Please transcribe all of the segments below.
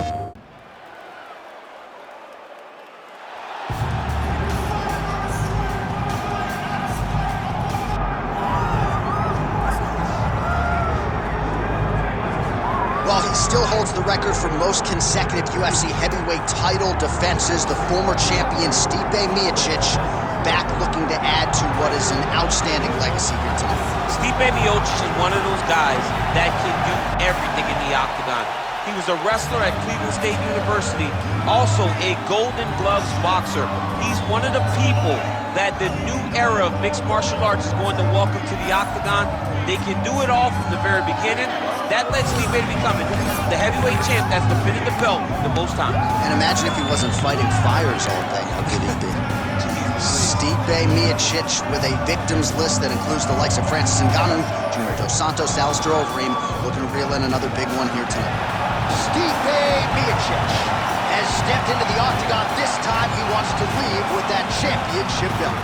While he still holds the record for most consecutive UFC heavyweight title defenses, the former champion Stipe Miocic back looking to add to what is an outstanding legacy here tonight. Stipe Miocic is one of those guys that can do everything in the octagon. He was a wrestler at Cleveland State University, also a Golden Gloves boxer. He's one of the people that the new era of mixed martial arts is going to welcome to the octagon. They can do it all from the very beginning. That led Stipe to becoming the heavyweight champ that's defended the belt the most times. And imagine if he wasn't fighting fires all day. How good he'd be. Stipe Miocic with a victims list that includes the likes of Francis Ngannou, Junior Dos Santos, Alistair Overeem, looking to reel in another big one here tonight. Stipe Miocic has stepped into the octagon. This time he wants to leave with that championship belt.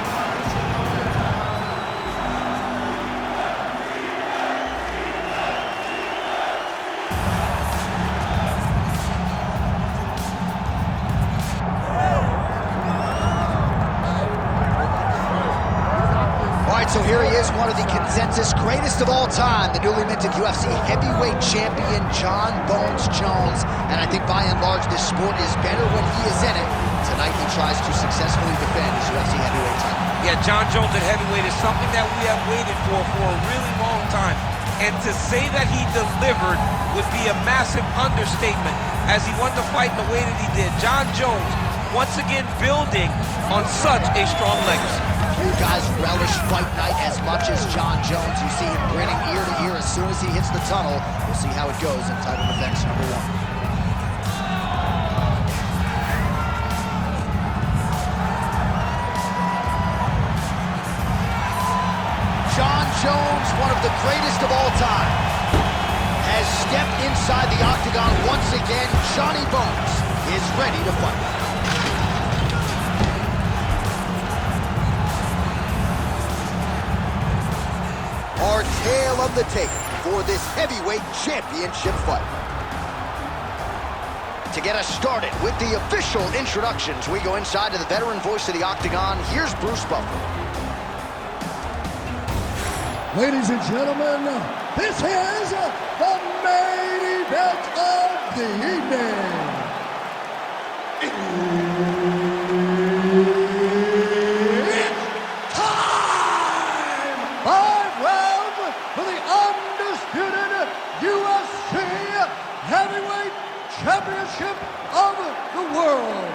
So here he is, one of the consensus greatest of all time, the newly minted UFC heavyweight champion, Jon Bones Jones. And I think by and large, this sport is better when he is in it. Tonight he tries to successfully defend his UFC heavyweight title. Yeah, Jon Jones at heavyweight is something that we have waited for a really long time. And to say that he delivered would be a massive understatement as he won the fight in the way that he did. Jon Jones, once again, building on such a strong legacy. You guys relish fight night as much as Jon Jones. You see him grinning ear to ear as soon as he hits the tunnel. We'll see how it goes in title defense number 1. Jon Jones, one of the greatest of all time, has stepped inside the octagon once again. Johnny Bones is ready to fight. Our tale of the tape for this heavyweight championship fight. To get us started with the official introductions, we go inside to the veteran voice of the octagon. Here's Bruce Buffer. Ladies and gentlemen, this is the main event of the evening. Championship of the world.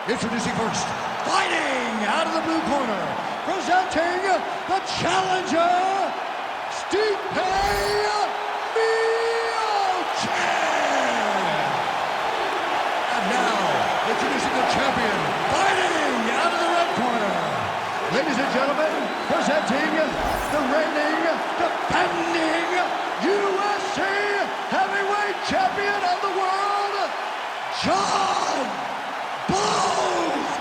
Introducing first, fighting out of the blue corner, presenting the challenger, Stipe Miocic. And now, introducing the champion, fighting out of the red corner. Ladies and gentlemen, presenting the reigning, defending UFC heavyweight champion of the world, Jon Bones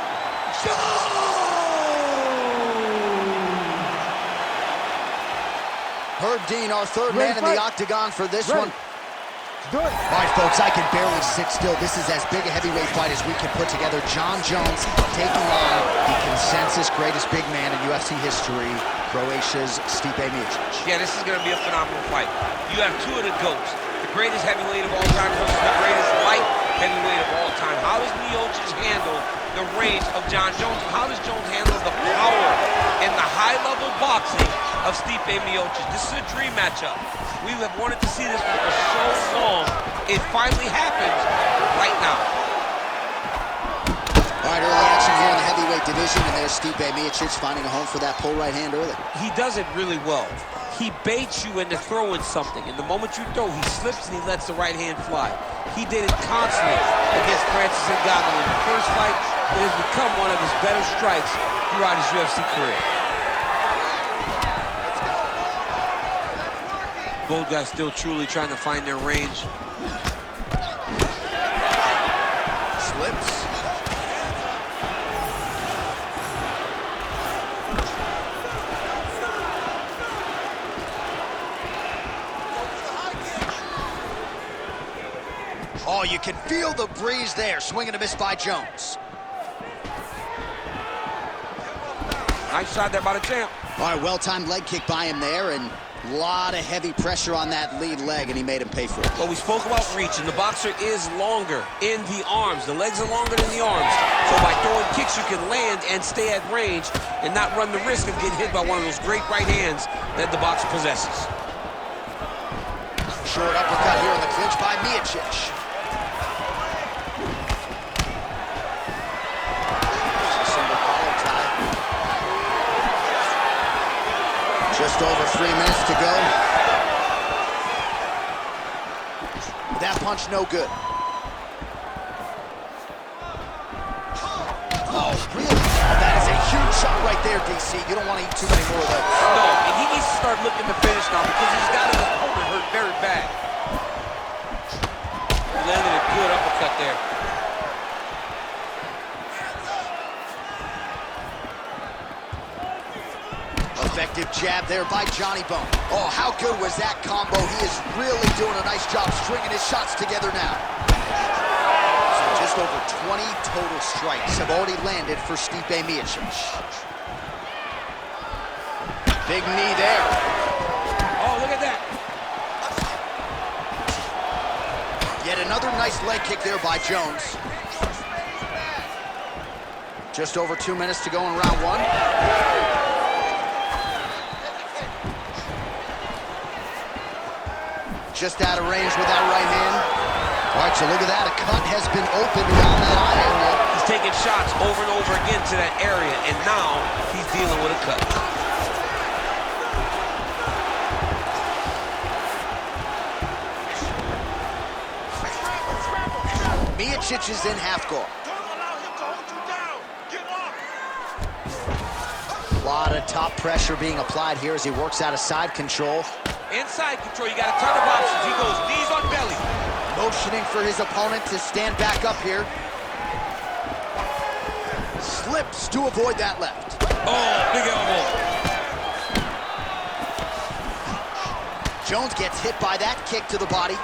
Jones! Herb Dean, our third man in the octagon for this one. Do it. All right, folks, I can barely sit still. This is as big a heavyweight fight as we can put together. Jon Jones taking on the consensus greatest big man in UFC history, Croatia's Stipe Miocic. Yeah, this is going to be a phenomenal fight. You have two of the GOATs, the greatest heavyweight of all time versus the greatest light heavyweight of all time. How does Miocic handle the range of Jon Jones? How does Jones handle the power and the high-level boxing of Stipe Miocic? This is a dream matchup. We have wanted to see this one for so long. It finally happens right now. All right, early action here in the heavyweight division, and there's Stipe Miocic finding a home for that pull right hand early. He does it really well. He baits you into throwing something, and the moment you throw, he slips and he lets the right hand fly. He did it constantly against Francis Ngannou in the first fight. It has become one of his better strikes throughout his UFC career. Both guys still truly trying to find their range. Slips. Oh, you can feel the breeze there. Swing and a miss by Jones. Nice shot there by the champ. All right, well-timed leg kick by him there, and a lot of heavy pressure on that lead leg, and he made him pay for it. Well, we spoke about reach, and the boxer is longer in the arms. The legs are longer than the arms. So by throwing kicks, you can land and stay at range and not run the risk of getting hit by one of those great right hands that the boxer possesses. Short uppercut here in the clinch by Miocic. Just over 3 minutes to go. That punch no good. Oh, really? That is a huge shot right there, DC. You don't want to eat too many more of those. No, and he needs to start looking to finish now because he's got his opponent hurt very bad. He landed a good uppercut there. Effective jab there by Johnny Bone. Oh, how good was that combo? He is really doing a nice job stringing his shots together now. So just over 20 total strikes have already landed for Stipe Miocic. Big knee there. Oh, look at that. Yet another nice leg kick there by Jones. Just over 2 minutes to go in round one. Just out of range with that right hand. All right, so look at that. A cut has been opened around that eye area. He's taking shots over and over again to that area, and now he's dealing with a cut. Miocic is in half guard. A lot of top pressure being applied here as he works out of side control. Inside control, you got a ton of options. He goes knees on belly. Motioning for his opponent to stand back up here. Slips to avoid that left. Oh, big elbow. Jones gets hit by that kick to the body.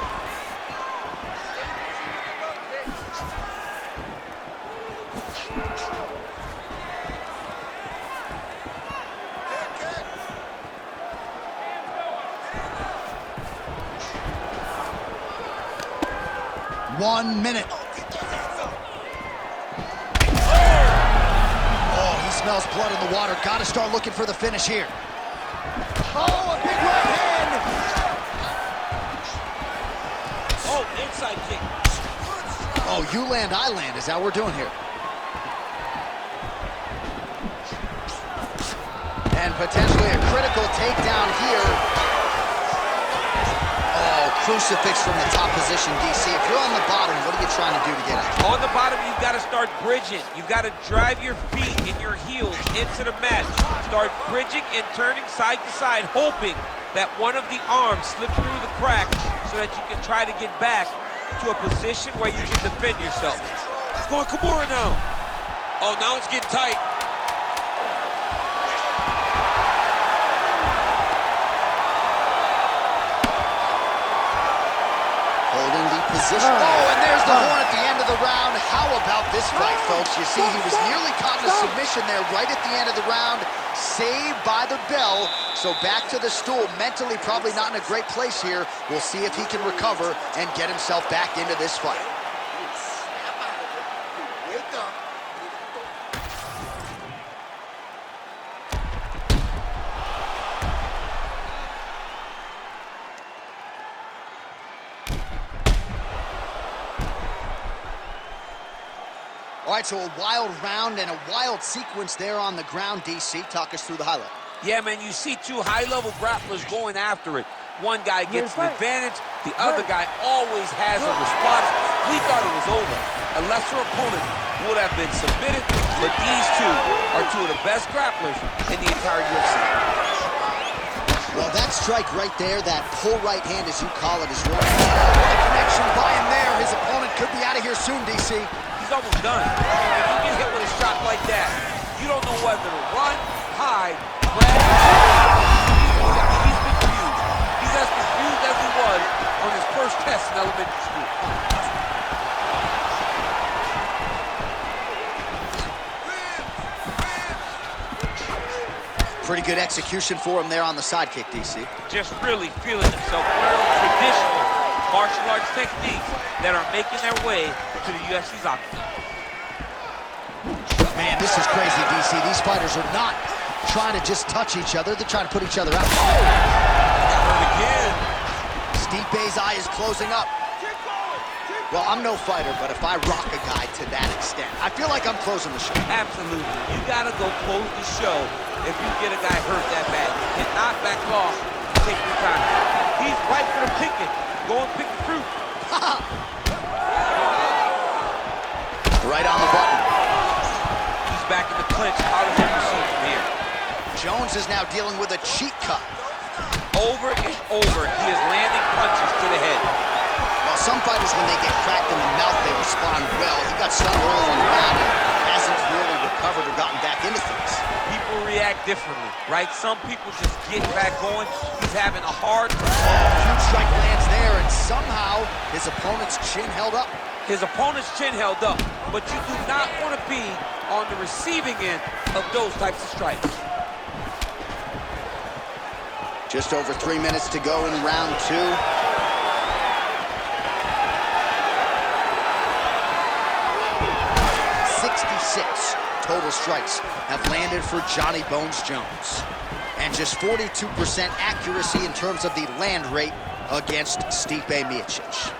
One minute. Oh, he smells blood in the water. Got to start looking for the finish here. Oh, a big right hand. Oh, inside kick. Oh, you land, I land. Is that what we're doing here? And potentially a critical takedown here. Crucifix from the top position, DC. If you're on the bottom, what are you trying to do to get out? On the bottom, you've got to start bridging. You've got to drive your feet and your heels into the mat. Start bridging and turning side to side, hoping that one of the arms slips through the crack so that you can try to get back to a position where you can defend yourself. It's going Kimura now. Oh, now it's getting tight. Position. Oh, and there's the horn at the end of the round. How about this fight, folks? You see, he was nearly caught in a submission there right at the end of the round. Saved by the bell. So back to the stool. Mentally, probably not in a great place here. We'll see if he can recover and get himself back into this fight. All right, so a wild round and a wild sequence there on the ground, DC. Talk us through the highlight. Yeah, man, you see two high-level grapplers going after it. One guy gets an advantage, the other guy always has a response. We thought it was over. A lesser opponent would have been submitted, but these two are two of the best grapplers in the entire UFC. Well, that strike right there, that pull right hand, as you call it, is really what a connection by him there. His opponent could be out of here soon, DC. He's almost done. If you get hit with a shot like that, you don't know whether to run, hide, grab. He's confused. He's as confused as he was on his first test in elementary school. Pretty good execution for him there on the side kick, DC. Just really feeling himself. Very traditional martial arts techniques that are making their way to the UFC's octagon. Man, this is crazy, DC. These fighters are not trying to just touch each other. They're trying to put each other out. Oh! Got hurt again. Stipe's eye is closing up. Well, I'm no fighter, but if I rock a guy to that extent, I feel like I'm closing the show. Absolutely. You gotta go close the show if you get a guy hurt that bad. You cannot back off and take your time. He's right for the picking. Go and pick the fruit. Right on the button. He's back in the clinch. How does he proceed from here? Jones is now dealing with a cheek cut. Over and over, he is landing punches to the head. Well, some fighters, when they get cracked in the mouth, they respond well. He got stunned early on the round and hasn't really recovered or gotten back into things. People react differently, right? Some people just get back going. He's having a hard time. Huge strike lands there, and somehow his opponent's chin held up. His opponent's chin held up, but you do not want to be on the receiving end of those types of strikes. Just over 3 minutes to go in round 2. 66 total strikes have landed for Johnny Bones Jones. And just 42% accuracy in terms of the land rate against Stipe Miocic.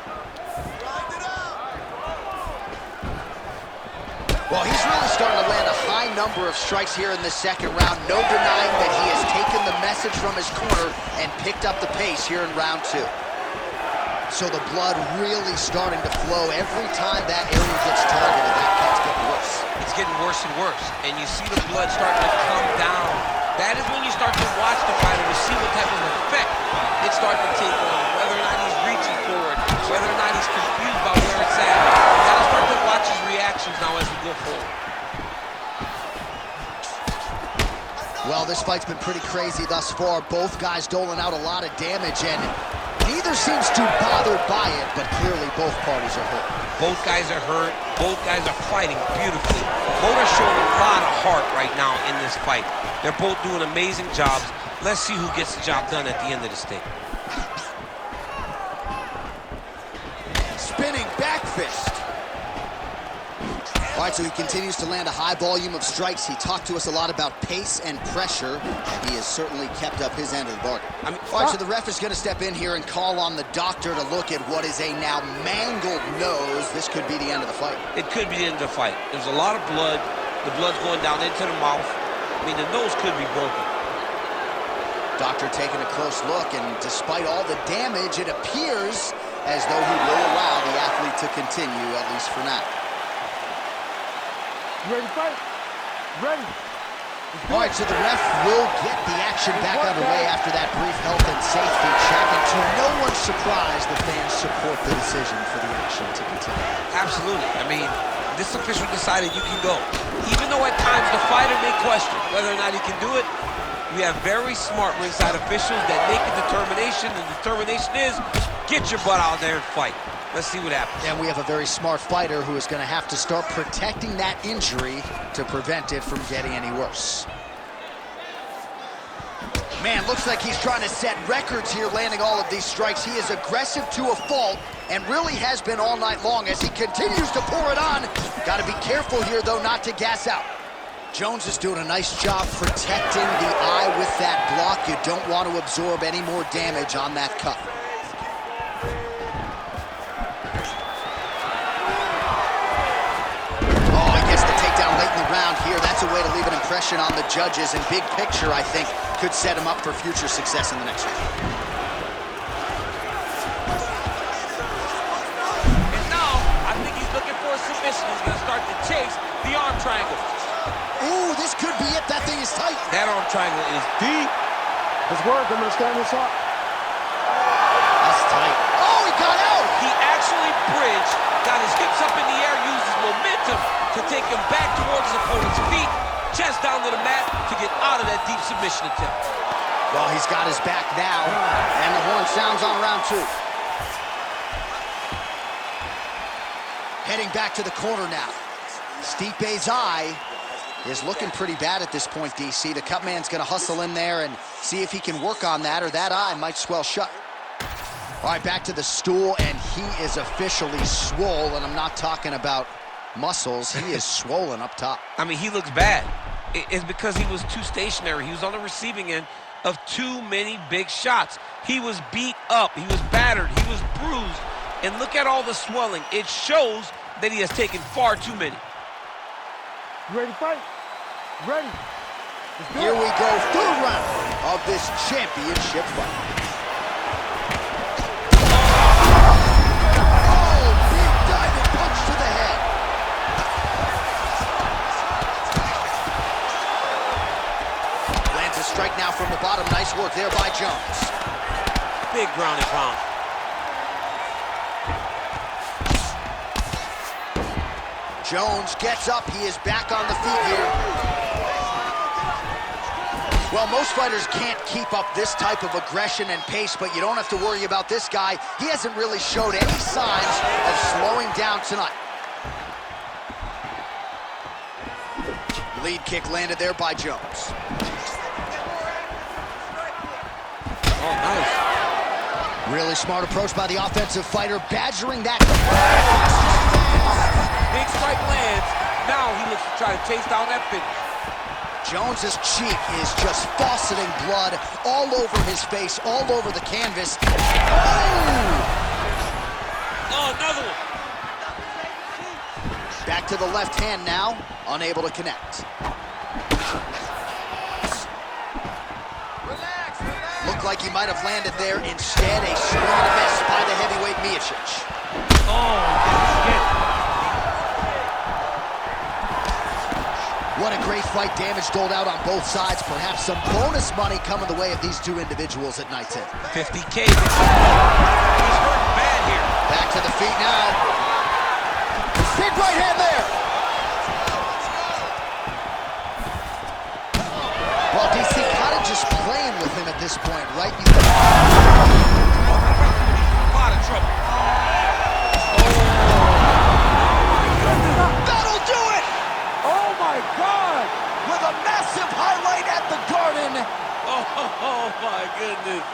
Well, he's really starting to land a high number of strikes here in the second round. No denying that he has taken the message from his corner and picked up the pace here in round 2. So the blood really starting to flow. Every time that area gets targeted, that cut's getting worse. It's getting worse and worse, and you see the blood starting to come down. That is when you start to watch the fighter to see what type of effect it's starting to take on, whether or not he's reaching forward, whether or not he's confused about where it's at. You gotta start to watch his reactions now as we go forward. Well, this fight's been pretty crazy thus far. Both guys doling out a lot of damage, and neither seems too bothered by it, but clearly both parties are hurt. Both guys are hurt. Both guys are fighting beautifully. Both are showing a lot of heart right now in this fight. They're both doing amazing jobs. Let's see who gets the job done at the end of this thing. Spinning back fist. All right, so he continues to land a high volume of strikes. He talked to us a lot about pace and pressure, and he has certainly kept up his end of the bargain. All right, so the ref is going to step in here and call on the doctor to look at what is a now mangled nose. This could be the end of the fight. It could be the end of the fight. There's a lot of blood. The blood's going down into the mouth. I mean, the nose could be broken. Doctor taking a close look, and despite all the damage, it appears as though he will allow the athlete to continue, at least for now. Ready to fight? Ready. All right, so the ref will get the action back underway after that brief health and safety check. And to no one's surprise, the fans support the decision for the action to continue. Absolutely. I mean, this official decided you can go. Even though at times the fighter may question whether or not he can do it, we have very smart ringside officials that make a determination. The determination is, get your butt out there and fight. Let's see what happens. And we have a very smart fighter who is going to have to start protecting that injury to prevent it from getting any worse. Man, looks like he's trying to set records here, landing all of these strikes. He is aggressive to a fault and really has been all night long as he continues to pour it on. Got to be careful here, though, not to gas out. Jones is doing a nice job protecting the eye with that block. You don't want to absorb any more damage on that cut. Here, that's a way to leave an impression on the judges, and big picture, I think, could set him up for future success in the next round. And now, I think he's looking for a submission. He's going to start to chase the arm triangle. Ooh, this could be it. That thing is tight. That arm triangle is deep. Let's work. I'm going to stand this up. That's tight. Oh, he got out. He actually bridged, got his hips up in the air, used his momentum to take him back towards his opponent's feet, chest down to the mat to get out of that deep submission attempt. Well, he's got his back now, and the horn sounds on round 2. Heading back to the corner now. Stipe's eye is looking pretty bad at this point, DC. The cut man's gonna hustle in there and see if he can work on that, or that eye might swell shut. All right, back to the stool, and he is officially swole, and I'm not talking about muscles. He is swollen up top. I mean, he looks bad. It's because he was too stationary. He was on the receiving end of too many big shots. He was beat up. He was battered. He was bruised. And look at all the swelling. It shows that he has taken far too many. You ready to fight? Ready. Here we go, third round of this championship fight. Strike now from the bottom. Nice work there by Jones. Big ground and pound. Jones gets up. He is back on the feet here. Well, most fighters can't keep up this type of aggression and pace, but you don't have to worry about this guy. He hasn't really showed any signs of slowing down tonight. Lead kick landed there by Jones. Oh, nice. Really smart approach by the offensive fighter, badgering that. Big strike lands. Now he looks to try to chase down that finish. Jones's cheek is just fauceting blood all over his face, all over the canvas. Oh, another one. Back to the left hand now, unable to connect. Looked like he might have landed there. Instead, a swing and a miss by the heavyweight Miocic. Oh, shit. What a great fight. Damage doled out on both sides. Perhaps some bonus money coming the way of these two individuals at night 10. 50K. He's hurt bad here. Back to the feet now. Big right hand there. Well, DC kind of just playing with him at this point, right? A lot of trouble. That'll do it! Oh my God! With a massive highlight at the Garden. Oh my goodness.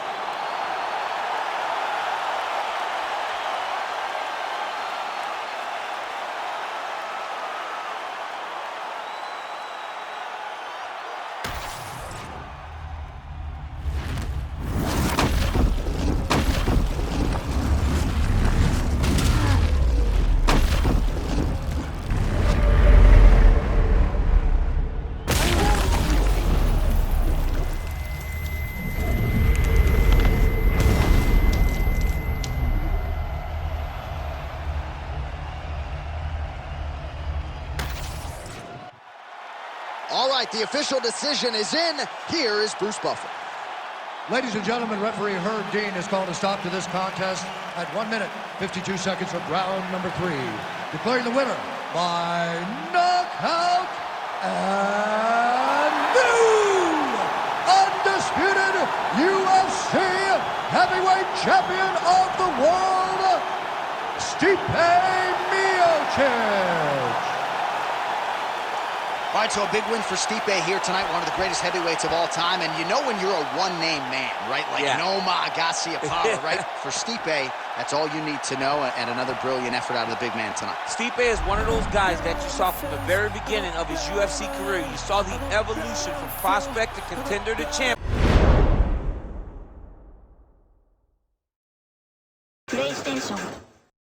All right, the official decision is in. Here is Bruce Buffer. Ladies and gentlemen, referee Herb Dean has called a stop to this contest at 1 minute, 52 seconds of round number 3. Declaring the winner by knockout and new undisputed UFC heavyweight champion of the world, STIPE MIOCIC. All right, so a big win for Stipe here tonight, one of the greatest heavyweights of all time. And you know when you're a one-name man, right? Like Noma Agassi Apollo, right? For Stipe, that's all you need to know, and another brilliant effort out of the big man tonight. Stipe is one of those guys that you saw from the very beginning of his UFC career. You saw the evolution from prospect to contender to champion. PlayStation